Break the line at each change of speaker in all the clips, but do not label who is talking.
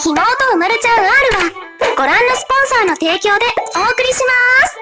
ひもとうまるちゃん R はご覧のスポンサーの提供でお送りします。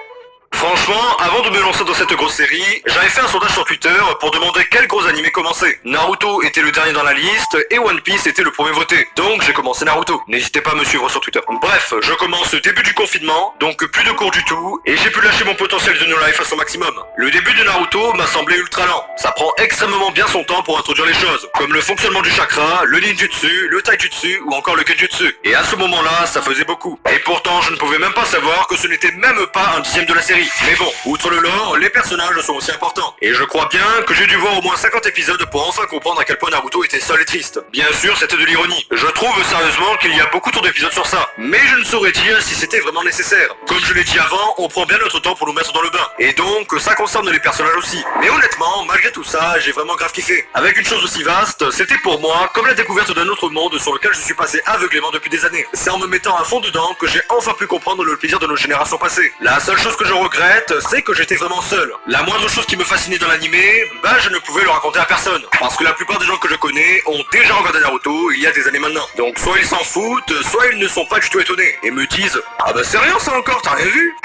Franchement, avant de me lancer dans cette grosse série, j'avais fait un sondage sur Twitter pour demander quel gros animé commencer. Naruto était le dernier dans la liste et One Piece était le premier voté. Donc j'ai commencé Naruto. N'hésitez pas à me suivre sur Twitter. Bref, je commence au début du confinement, donc plus de cours du tout, et j'ai pu lâcher mon potentiel de no life à son maximum. Le début de Naruto m'a semblé ultra lent. Ça prend extrêmement bien son temps pour introduire les choses, comme le fonctionnement du chakra, le ninjutsu, le taijutsu ou encore le kenjutsu. Et à ce moment-là, ça faisait beaucoup. Et pourtant, je ne pouvais même pas savoir que ce n'était même pas un dixième de la série. Mais bon, outre le lore, les personnages sont aussi importants. Et je crois bien que j'ai dû voir au moins 50 épisodes pour enfin comprendre à quel point Naruto était seul et triste. Bien sûr, c'était de l'ironie. Je trouve sérieusement qu'il y a beaucoup trop d'épisodes sur ça. Mais je ne saurais dire si c'était vraiment nécessaire. Comme je l'ai dit avant, on prend bien notre temps pour nous mettre dans le bain. Et donc, ça concerne les personnages aussi. Mais honnêtement, malgré tout ça, j'ai vraiment grave kiffé. Avec une chose aussi vaste, c'était pour moi comme la découverte d'un autre monde sur lequel je suis passé aveuglément depuis des années. C'est en me mettant à fond dedans que j'ai enfin pu comprendre le plaisir de nos générations passées. La seule chose que je regrette, c'est que j'étais vraiment seul. La moindre chose qui me fascinait dans l'animé, je ne pouvais le raconter à personne. Parce que la plupart des gens que je connais ont déjà regardé Naruto il y a des années maintenant. Donc soit ils s'en foutent, soit ils ne sont pas du tout étonnés. Et me disent, ah bah c'est rien ça encore, t'as rien vu?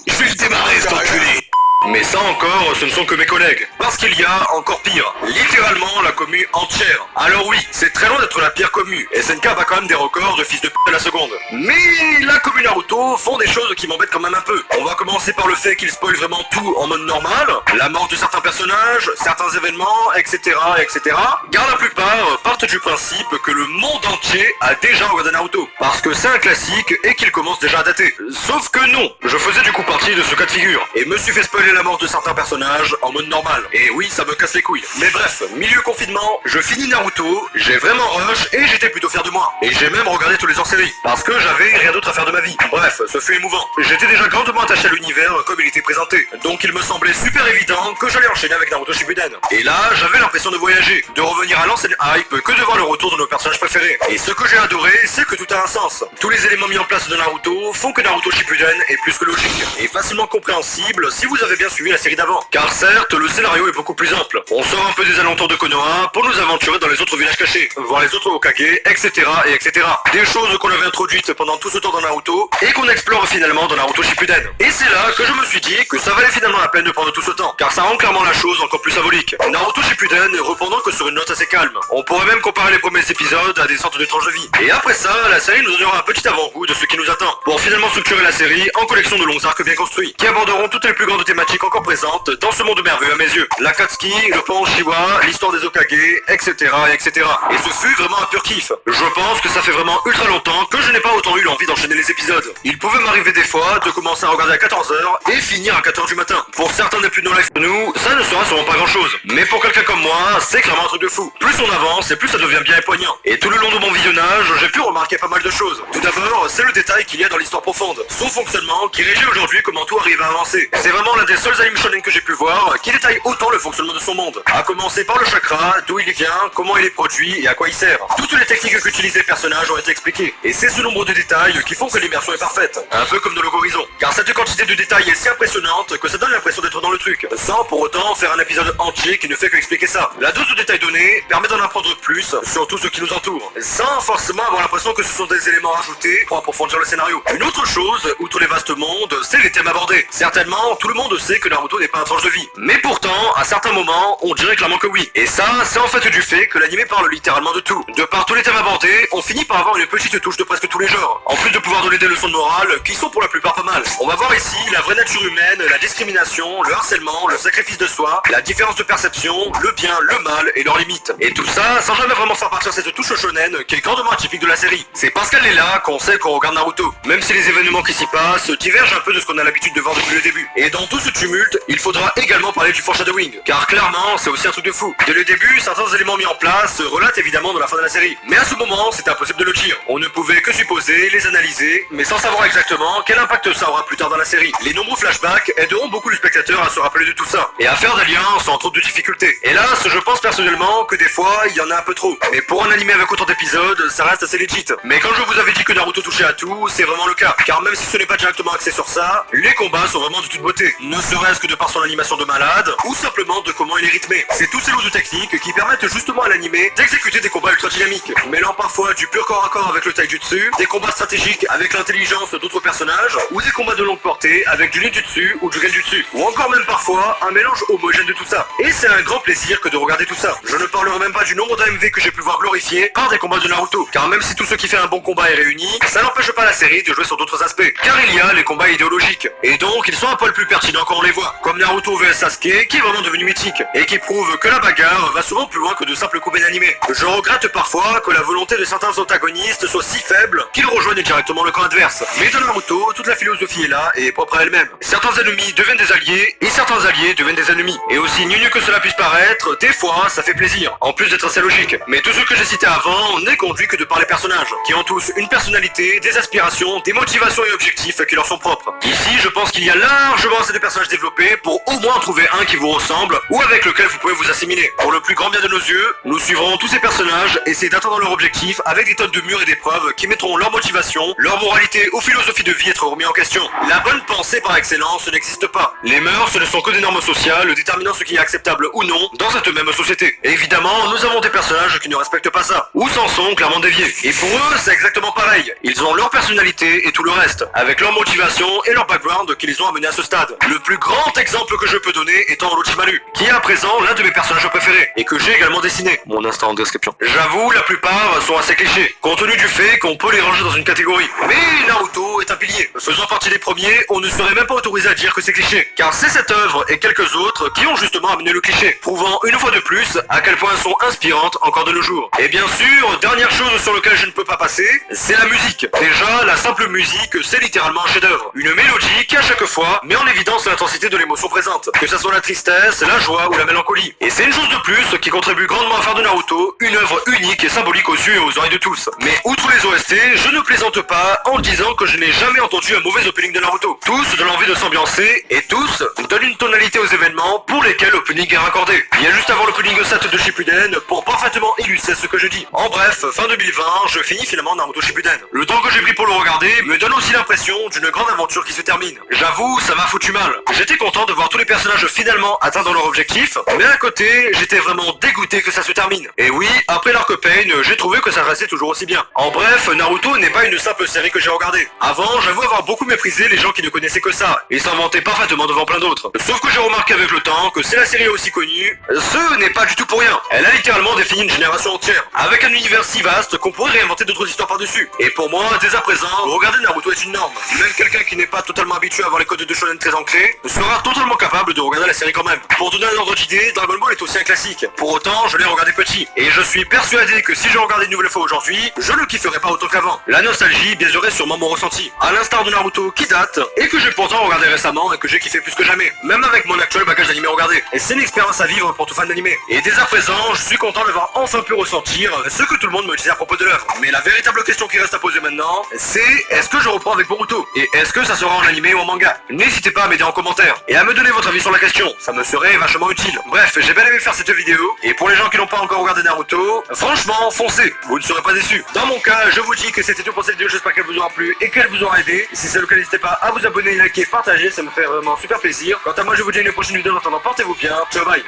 Je vais le démarrer cet enculé. Mais ça encore, ce ne sont que mes collègues. Parce qu'il y a encore pire. Littéralement la commu entière. Alors oui, c'est très loin d'être la pire commu. SNK bat quand même des records de fils de p*** à la seconde. Mais la commu Naruto font des choses qui m'embêtent quand même un peu. On va commencer par le fait qu'ils spoilent vraiment tout en mode normal. La mort de certains personnages, certains événements, etc. etc. Car la plupart partent du principe que le monde entier a déjà regardé Naruto. Parce que c'est un classique et qu'il commence déjà à dater. Sauf que non. Je faisais du coup partie de ce cas de figure. Et me suis fait spoiler la mort de certains personnages en mode normal. Et oui, ça me casse les couilles. Mais bref, milieu confinement, je finis Naruto, j'ai vraiment rush et j'étais plutôt fier de moi. Et j'ai même regardé tous les hors-séries, parce que j'avais rien d'autre à faire de ma vie. Bref, ce fut émouvant. J'étais déjà grandement attaché à l'univers comme il était présenté. Donc il me semblait super évident que j'allais enchaîner avec Naruto Shippuden. Et là, j'avais l'impression de voyager, de revenir à l'ancienne hype que de voir le retour de nos personnages préférés. Et ce que j'ai adoré, c'est que tout a un sens. Tous les éléments mis en place de Naruto font que Naruto Shippuden est plus que logique et facilement compréhensible si vous avez bien suivi la série d'avant. Car certes, le scénario est beaucoup plus ample. On sort un peu des alentours de Konoha pour nous aventurer dans les autres villages cachés, voir les autres Hokage, etc. et etc. Des choses qu'on avait introduites pendant tout ce temps dans Naruto et qu'on explore finalement dans Naruto Shippuden. Et c'est là que je me suis dit que ça valait finalement la peine de prendre tout ce temps, car ça rend clairement la chose encore plus symbolique. Naruto Shippuden reprend donc sur une note assez calme. On pourrait même comparer les premiers épisodes à des sortes de tranches de vie. Et après ça, la série nous donnera un petit avant-goût de ce qui nous attend, pour finalement structurer la série en collection de longs arcs bien construits, qui aborderont toutes les plus grandes thématiques encore présentes dans ce monde merveilleux à mes yeux. L'Akatsuki, le pont Uchiwa, l'histoire des Hokage, etc. etc. Et ce fut vraiment un pur kiff. Je pense que ça fait vraiment ultra longtemps que je n'ai pas autant eu l'envie d'enchaîner les épisodes. Il pouvait m'arriver des fois de commencer à regarder à 14h et finir à 4h du matin. Pour certains des plus no life de nous, ça ne sera sûrement pas grand chose. Mais pour quelqu'un comme moi, c'est clairement un truc de fou. Plus on avance et plus ça devient bien poignant. Et tout le long de mon visionnage, j'ai pu remarquer pas mal de choses. Tout d'abord, c'est le détail qu'il y a dans l'histoire profonde. Son fonctionnement qui régit aujourd'hui comment tout arrive à avancer. C'est vraiment l'un des seuls animes shonen que j'ai pu voir qui détaille autant le fonctionnement de son monde. À commencer par le chakra, d'où il vient, comment il est produit et à quoi il sert. Toutes les techniques qu'utilisent les personnages ont été expliquées. Et c'est ce nombre de détails qui font que l'immersion est parfaite. Un peu comme dans le Horizon. Car cette quantité de détails est si impressionnante que ça donne l'impression d'être dans le truc. Sans pour autant faire un épisode entier qui ne fait que expliquer ça. La dose de détails donnés permet d'en apprendre plus sur tout ce qui nous entoure. Sans forcément avoir l'impression que ce sont des éléments rajoutés pour approfondir le scénario. Une autre chose, outre les vastes mondes, c'est les thèmes abordés. Certainement, tout le monde sait que Naruto n'est pas un tranche de vie. Mais pourtant, à certains moments, on dirait clairement que oui. Et ça, c'est en fait du fait que l'anime parle littéralement de tout. De par tous les thèmes abordés, on finit par avoir une petite touche de presque tous les genres. En plus de pouvoir donner des leçons de morale, qui sont pour la plupart pas mal. On va voir ici la vraie nature humaine, la discrimination, le harcèlement, le sacrifice de soi, la différence de perception, le bien, le mal et leurs limites. Et tout ça, sans jamais vraiment faire partir cette touche shonen qui est grandement atypique de la série. C'est parce qu'elle est là qu'on sait qu'on regarde Naruto. Même si les événements qui s'y passent divergent un peu de ce qu'on a l'habitude de voir depuis le début. Et dans tout ce tumulte, il faudra également parler du foreshadowing. Car clairement, c'est aussi un truc de fou. Dès le début, certains éléments mis en place se relatent évidemment dans la fin de la série. Mais à ce moment, c'était impossible de le dire. On ne pouvait que supposer, les analyser, mais sans savoir exactement quel impact ça aura plus tard dans la série. Les nombreux flashbacks aideront beaucoup le spectateur à se rappeler de tout ça, et à faire des liens sans trop de difficultés. Hélas, je pense personnellement que des fois, il y en a un peu trop. Mais pour un animé avec autant d'épisodes, ça reste assez legit. Mais quand je vous avais dit que Naruto touchait à tout, c'est vraiment le cas. Car même si ce n'est pas directement axé sur ça, les combats sont vraiment de toute beauté. Ne serait-ce que de par son animation de malade, ou simplement de comment il est rythmé. C'est tous ces lots de techniques qui permettent justement à l'animé d'exécuter des combats ultra dynamiques, mêlant parfois du pur corps à corps avec le taijutsu, des combats stratégiques avec l'intelligence d'autres personnages, ou des combats de longue portée avec du ninjutsu ou du genjutsu, ou encore même parfois un mélange homogène de tout ça. Et c'est un grand plaisir que de regarder tout ça. Je ne parlerai même pas du nombre d'AMV que j'ai pu voir glorifiés par des combats de Naruto, car même si tout ce qui fait un bon combat est réuni, ça n'empêche pas la série de jouer sur d'autres aspects, car il y a les combats idéologiques, et donc ils sont un poil plus pertinents quand on les voit, comme Naruto vs Sasuke qui est vraiment devenu mythique, et qui prouve que la bagarre va souvent plus loin que de simples coups animés. Je regrette parfois que la volonté de certains antagonistes soit si faible qu'ils rejoignent directement le camp adverse, mais dans Naruto, toute la philosophie est là et propre à elle-même. Certains ennemis deviennent des alliés, et certains alliés deviennent des ennemis, et aussi gnognou que cela puisse paraître, des fois ça fait plaisir, en plus d'être assez logique. Mais tout ce que j'ai cité avant n'est conduit que de par les personnages, qui ont tous une personnalité, des aspirations, des motivations et objectifs qui leur sont propres. Ici, je pense qu'il y a largement assez de personnages développés pour au moins trouver un qui vous ressemble, ou avec lequel vous pouvez vous assimiler. Pour le plus grand bien de nos yeux, nous suivrons tous ces personnages, essayer d'atteindre leur objectif avec des tonnes de murs et d'épreuves qui mettront leur motivation, leur moralité ou philosophie de vie être remis en question. La bonne pensée par excellence n'existe pas. Les mœurs, ce ne sont que des normes sociales déterminant ce qui est acceptable ou non dans cette même société. Et évidemment, nous avons des personnages qui ne respectent pas ça, ou s'en sont clairement déviés. Et pour eux, c'est exactement pareil. Ils ont leur personnalité et tout le reste, avec leur motivation et leur background qui les ont amenés à ce stade. Le plus grand exemple que je peux donner étant Orochimaru, qui est à présent l'un de mes personnages préférés, et que j'ai également dessiné. Mon instant de description. J'avoue, la plupart sont assez clichés, compte tenu du fait qu'on peut les ranger dans une catégorie. Mais Naruto est un pilier. Faisant partie des premiers, on ne serait même pas autorisé à dire que c'est cliché, car c'est cette œuvre et quelques autres qui ont justement amené le cliché, prouvant une fois de plus à quel point elles sont inspirantes encore de nos jours. Et bien sûr, dernière chose sur laquelle je ne peux pas passer, c'est la musique. Déjà, la simple musique, c'est littéralement un chef-d'œuvre. Une mélodie qui à chaque fois met en évidence l'intensité de l'émotion présente, que ce soit la tristesse, la joie ou la mélancolie. Et c'est une chose de plus qui contribue grandement à faire de Naruto une œuvre unique et symbolique aux yeux et aux oreilles de tous. Mais outre les OST, je ne plaisante pas en disant que je n'ai jamais entendu un mauvais opening de Naruto. Tous donnent envie de s'ambiancer et tous donnent une tonalité aux événements pour lesquels l'opening est raccordé. Il y a juste avant l'opening 7 de Shippuden pour parfaitement illustrer ce que je dis. En bref, fin 2020, je finis finalement Naruto Shippuden. Le temps que j'ai pris pour le regarder me donne aussi l'impression d'une grande aventure qui se termine. J'avoue, ça m'a foutu mal. J'étais content de voir tous les personnages finalement atteindre leur objectif, mais à côté, j'étais vraiment dégoûté que ça se termine. Et oui, après l'arc Pain, j'ai trouvé que ça restait toujours aussi bien. En bref, Naruto n'est pas une simple série que j'ai regardée. Avant, j'avoue avoir beaucoup méprisé les gens qui ne connaissaient que ça, et s'en vantaient parfaitement devant plein d'autres. Sauf que j'ai remarqué avec le temps que si la série est aussi connue, ce n'est pas du tout pour rien. Elle a littéralement défini une génération entière, avec un univers si vaste qu'on pourrait réinventer d'autres histoires par-dessus. Et pour moi, dès à présent, regarder Naruto est une norme. Même quelqu'un qui n'est pas totalement habitué à voir les codes de shonen très ancrés, sera totalement capable de regarder la série quand même. Pour donner un ordre d'idée, Dragon Ball est aussi un classique. Pour autant, je l'ai regardé petit, et je suis persuadé que si je regardais une nouvelle fois aujourd'hui, je ne kifferais pas autant qu'avant. La nostalgie biaiserait sûrement mon ressenti. À l'instar de Naruto qui date, et que j'ai pourtant regardé récemment et que j'ai kiffé plus que jamais. Même avec mon actuel bagage d'animé regardé. Et c'est une expérience à vivre pour tout fan d'animé. Et dès à présent, je suis content d'avoir enfin pu ressentir ce que tout le monde me disait à propos de l'œuvre. Mais la véritable question qui reste à poser maintenant, c'est est-ce que je reprends avec Boruto? Et est-ce que ça sera en animé ou en manga? N'hésitez pas à m'aider en commentaire et à me donner votre avis sur la question, ça me serait vachement utile. Bref, j'ai bien aimé faire cette vidéo, et pour les gens qui n'ont pas encore regardé Naruto, franchement, foncez, vous ne serez pas déçus. Dans mon cas, je vous dis que c'était tout pour cette vidéo, j'espère qu'elle vous aura plu et qu'elle vous aura aidé. Et si c'est le cas, n'hésitez pas à vous abonner, liker, partager, ça me fait vraiment super plaisir. Quant à moi, je vous dis à une prochaine vidéo, en attendant, portez-vous bien, ciao bye.